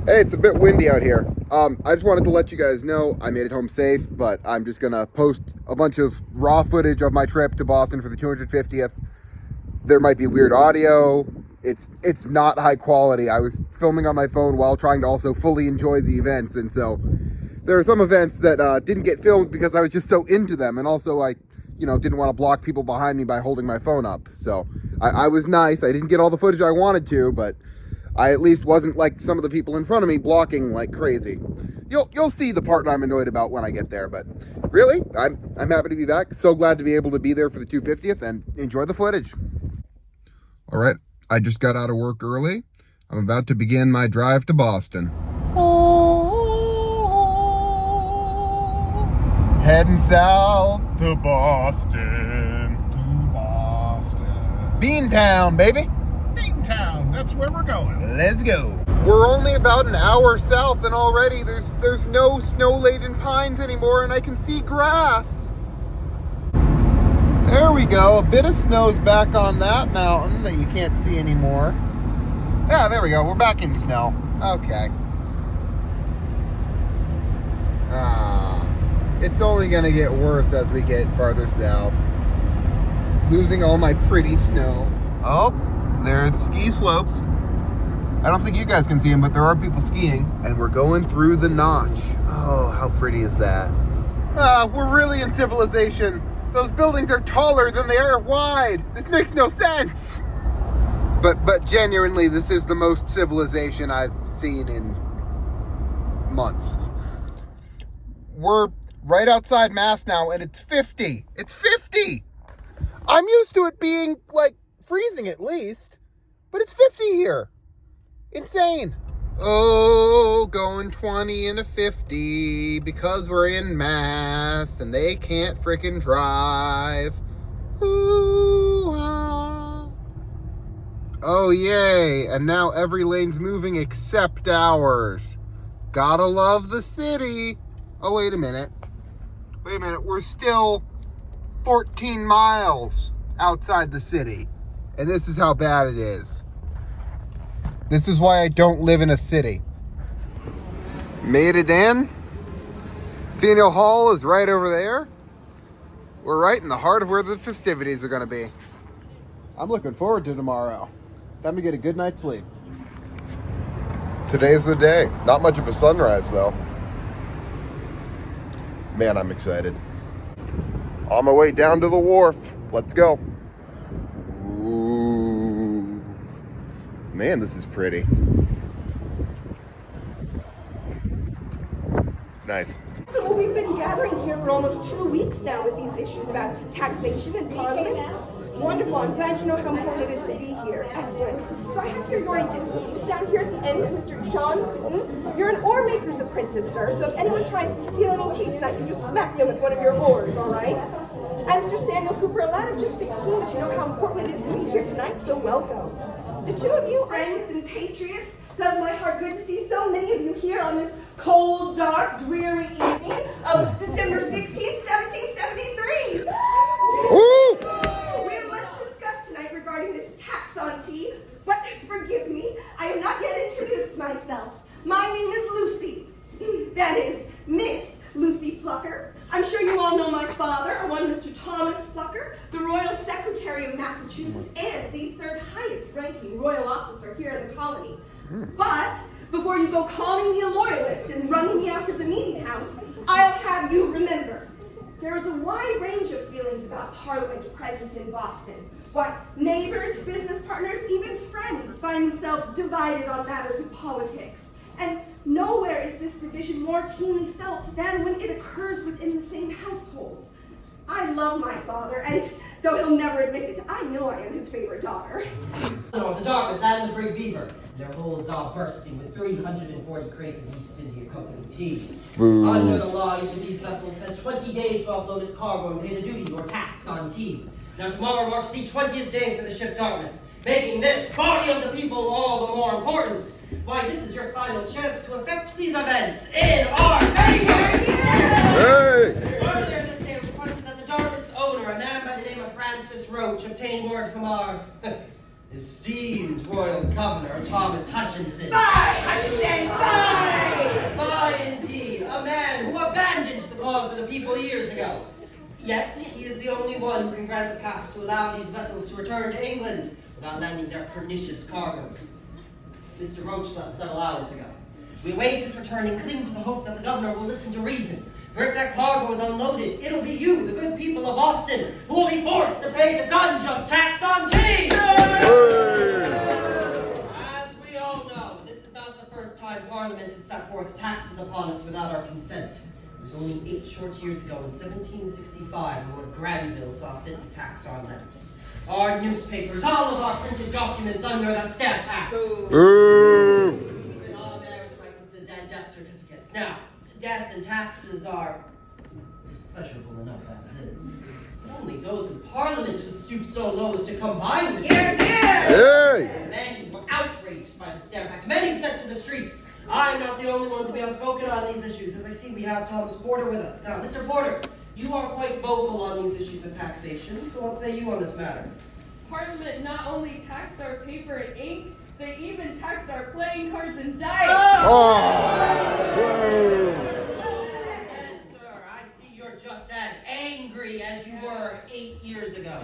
Hey, it's a bit windy out here. I just wanted to let you guys know I made it home safe, but I'm just gonna post a bunch of raw footage of my trip to Boston for the 250th. There might be weird audio. It's not high quality. I was filming on my phone while trying to also fully enjoy the events, and so there are some events that didn't get filmed because I was just so into them, and also I, didn't want to block people behind me by holding my phone up. So I was nice. I didn't get all the footage I wanted to, but I at least wasn't like some of the people in front of me blocking like crazy. You'll see the part I'm annoyed about when I get there, but really, I'm happy to be back. So glad to be able to be there for the 250th and enjoy the footage. All right, I just got out of work early. I'm about to begin my drive to Boston. Heading south To Boston. Beantown, baby. Beantown, that's where we're going. Let's go. We're only about an hour south and already there's no snow-laden pines anymore and I can see grass. There we go. A bit of snow's back on that mountain that you can't see anymore. Yeah, there we go. We're back in snow. Okay. It's only gonna get worse as we get farther south. Losing all my pretty snow. Oh, there's ski slopes. I don't think you guys can see them, but there are people skiing, and we're going through the notch. Oh, how pretty is that? We're really in civilization. Those buildings are taller than they are wide. This makes no sense. But genuinely, this is the most civilization I've seen in months. We're right outside Mass now, and it's 50. It's 50! I'm used to it being, like, freezing at least, but it's 50 here. Insane. Oh, going 20 into 50 because we're in Mass and they can't frickin' drive. Ooh-ah. Oh, yay. And now every lane's moving except ours. Gotta love the city. Oh, wait a minute. We're still 14 miles outside the city. And this is how bad it is. This is why I don't live in a city. Made it in. Faneuil Hall is right over there. We're right in the heart of where the festivities are going to be. I'm looking forward to tomorrow. Let me get a good night's sleep. Today's the day. Not much of a sunrise, though. Man, I'm excited. On my way down to the wharf. Let's go. Ooh. Man, this is pretty. Nice. So we've been gathering here for almost 2 weeks now with these issues about taxation and parliament. Wonderful. I'm glad you know how important it is to be here. Excellent. So I have here your identities. Down here at the end, Mr. John Wooten. You're an oar maker's apprentice, sir. So if anyone tries to steal any tea tonight, you just smack them with one of your oars, all right? And Mr. Samuel Cooper, a lad of just 16, but you know how important it is to be here tonight, so welcome. The two of you, friends and patriots, does my heart good to see so many of you here on this cold, dark, dreary evening of December 16th, 1773. Ooh. We have much to discuss tonight regarding this tax on tea, but forgive me, I have not yet introduced myself. My name is Lucy. That is, Miss Lucy Flucker. I'm sure you all know my father, one Mr. Thomas Flucker, the Royal Secretary of Massachusetts and the third highest ranking royal officer here in the colony. But before you go calling me a loyalist and running me out of the meeting house, I'll have you remember, there is a wide range of feelings about Parliament present in Boston. Why, neighbors, business partners, even friends find themselves divided on matters of politics. And nowhere is this division more keenly felt than when it occurs within the same household. I love my father, and though he'll never admit it, I know I am his favorite daughter. The Dartmouth and the Brig Beaver. Their holds are bursting with 340 crates of East India Company tea. Boo. Under the law, each of these vessels has 20 days to offload its cargo and pay the duty or tax on tea. Now tomorrow marks the 20th day for the ship Dartmouth, making this body of the people all the more important. Why, this is your final chance to effect these events in our favor! Hey! Earlier this day, it was reported that the Dartmouth's owner, a man by the name of Francis Roach, obtained word from our esteemed royal governor, Thomas Hutchinson. Bye! I say bye! people years ago. Yet, he is the only one who can grant a pass to allow these vessels to return to England without landing their pernicious cargoes. Mr. Roach left several hours ago. We await his return and cling to the hope that the governor will listen to reason. For if that cargo is unloaded, it'll be you, the good people of Boston, who will be forced to pay this unjust tax on tea! As we all know, this is not the first time Parliament has set forth taxes upon us without our consent. It was only 8 short years ago, in 1765, Lord Granville saw fit to tax our letters, our newspapers, all of our printed documents under the Stamp Act. Even all marriage licenses and death certificates. Now, death and taxes are displeasurable enough as is. But only those in Parliament would stoop so low as to combine with them. Many were outraged by the Stamp Act. Many sent to the streets. I'm not the only one to be outspoken on these issues. As I see, we have Thomas Porter with us. Now, Mr. Porter, you are quite vocal on these issues of taxation, so what say you on this matter? Parliament not only taxed our paper and ink, they even taxed our playing cards and dice. And sir, I see you're just as angry as you were 8 years ago.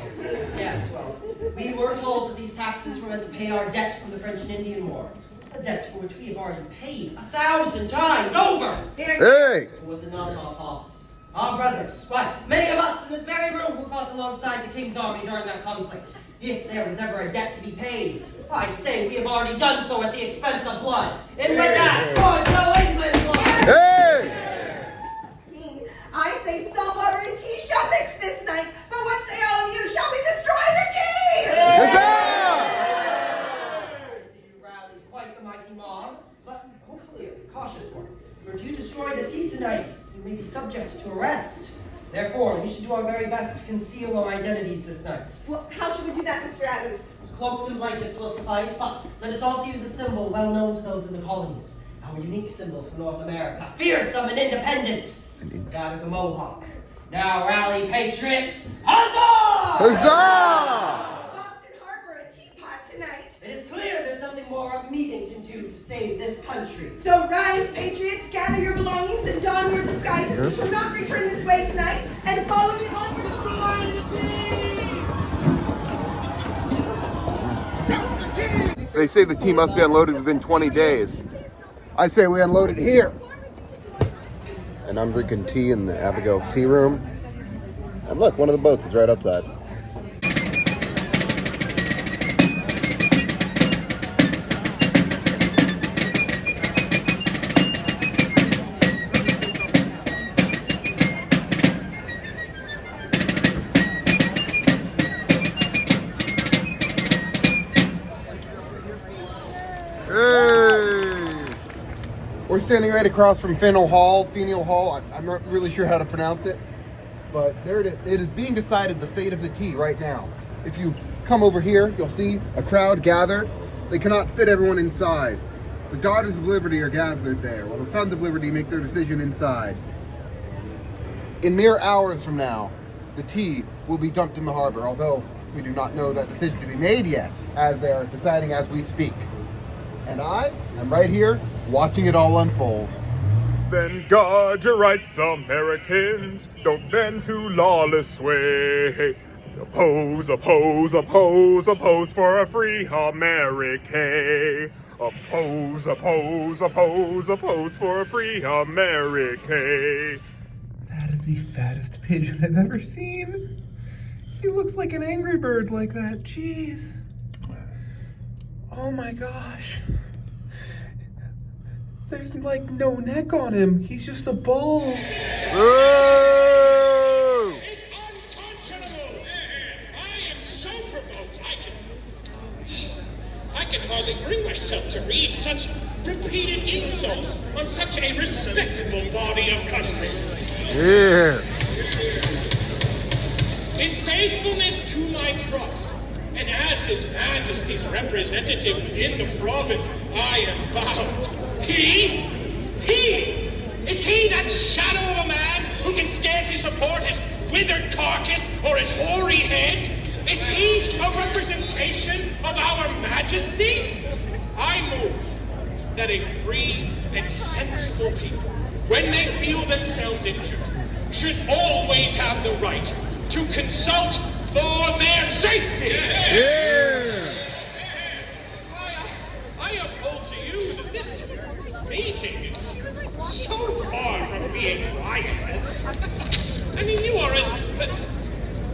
Yes, well, we were told that these taxes were meant to pay our debt from the French and Indian War. A debt for which we have already paid 1,000 times over. Hey! Was it not our fathers, our brothers, why, many of us in this very room who fought alongside the King's army during that conflict? If there was ever a debt to be paid, I say we have already done so at the expense of blood. And with that, God, no England blood! Hey! I say saltwater and tea shall mix this night, but what say all of you? Shall we destroy the tea? Quite the mighty mob, but hopefully a cautious one. For if you destroy the tea tonight, you may be subject to arrest. Therefore, we should do our very best to conceal our identities this night. Well, how should we do that, Mr. Adams? Cloaks and blankets will suffice, but let us also use a symbol well known to those in the colonies. Our unique symbol for North America, fearsome and independent. That of the Mohawk. Now rally, patriots! Huzzah! Huzzah! Boston Harbor, a teapot tonight. It is clear there's nothing more a meeting can do to save this country. So rise, patriots, gather your belongings and don your disguises. We shall not return this way tonight, and follow me on for the story of the tea. They say the tea must be unloaded within 20 days. I say we unload it here. And I'm drinking tea in the Abigail's tea room. And look, one of the boats is right outside. We're standing right across from Faneuil Hall. I'm not really sure how to pronounce it, but there it is. It is being decided the fate of the tea right now. If you come over here, you'll see a crowd gathered. They cannot fit everyone inside. The Daughters of Liberty are gathered there, while the Sons of Liberty make their decision inside. In mere hours from now, the tea will be dumped in the harbor, although we do not know that decision to be made yet, as they are deciding as we speak. And I am right here, watching it all unfold. Then guard your rights, Americans. Don't bend to lawless sway. Oppose, oppose, oppose, oppose for a free America. Oppose, oppose, oppose, oppose for a free America. That is the fattest pigeon I've ever seen. He looks like an angry bird like that. Jeez. Oh my gosh. There's like no neck on him. He's just a ball. Whoa! It's unconscionable! I am so provoked, I can hardly bring myself to read such repeated insults on such a respectable body of country. Yeah. In faithfulness to my trust, and as His Majesty's representative within the province, I am bound. It's he, that shadow of a man who can scarcely support his withered carcass or his hoary head? Is he a representation of our Majesty? I move that a free and sensible people, when they feel themselves injured, should always have the right to consult for their safety. Yeah. I uphold to you that this meeting is so far from being riotous. I mean, you are as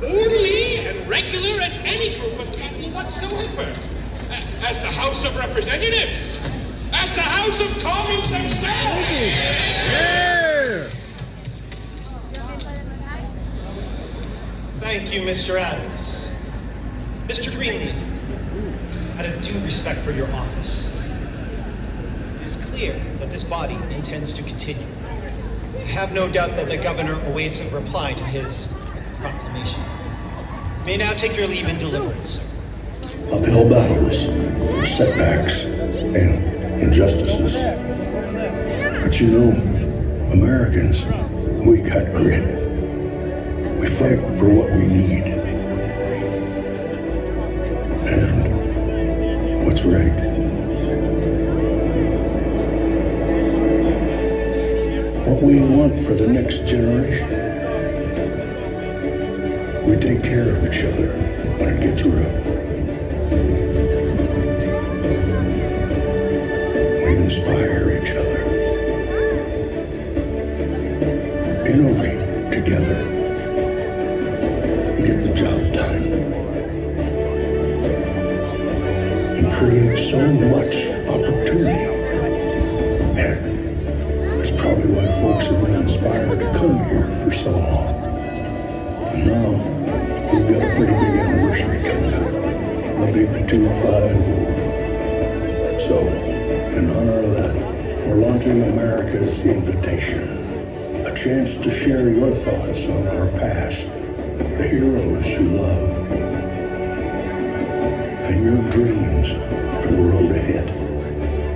orderly and regular as any group of people whatsoever. As the House of Representatives. As the House of Commons themselves. Yeah. Thank you, Mr. Adams. Mr. Greenleaf, out of due respect for your office, it is clear that this body intends to continue. I have no doubt that the governor awaits a reply to his proclamation. You may now take your leave in deliverance, sir. Uphill battles, setbacks, and injustices. But you know, Americans, we got grit. We fight for what we need. And what's right. What we want for the next generation. We take care of each other when it gets rough. We inspire each other. Innovate together. Get the job done. And create so much opportunity. Heck, that's probably why folks have been inspired to come here for so long. And now, we've got a pretty big anniversary coming up. The big 250. So, in honor of that, we're launching America's Invitation. A chance to share your thoughts on our past, the heroes you love, and your dreams for the road ahead.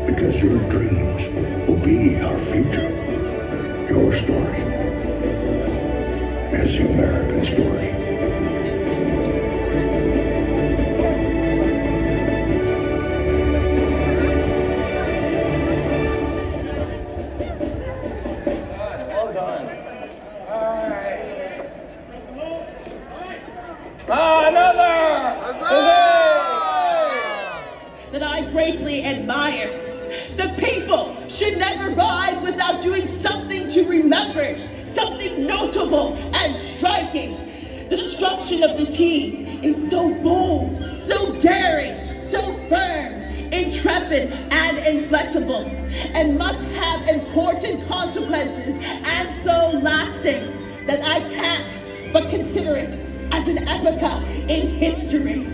Because your dreams will be our future. Your story is the American story. That I greatly admire. The people should never rise without doing something to remember, something notable and striking. The destruction of the team is so bold, so daring, so firm, intrepid and inflexible, and must have important consequences and so lasting that I can't but consider it as an epocha in history.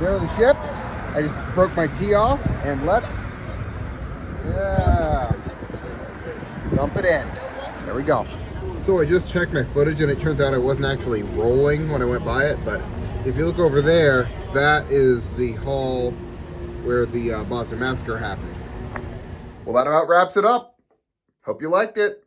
There are the ships. I just broke my tee off and let's, dump it in. There we go. So I just checked my footage and it turns out I wasn't actually rolling when I went by it, but if you look over there, that is the hall where the Boston Massacre happened. Well, that about wraps it up. Hope you liked it.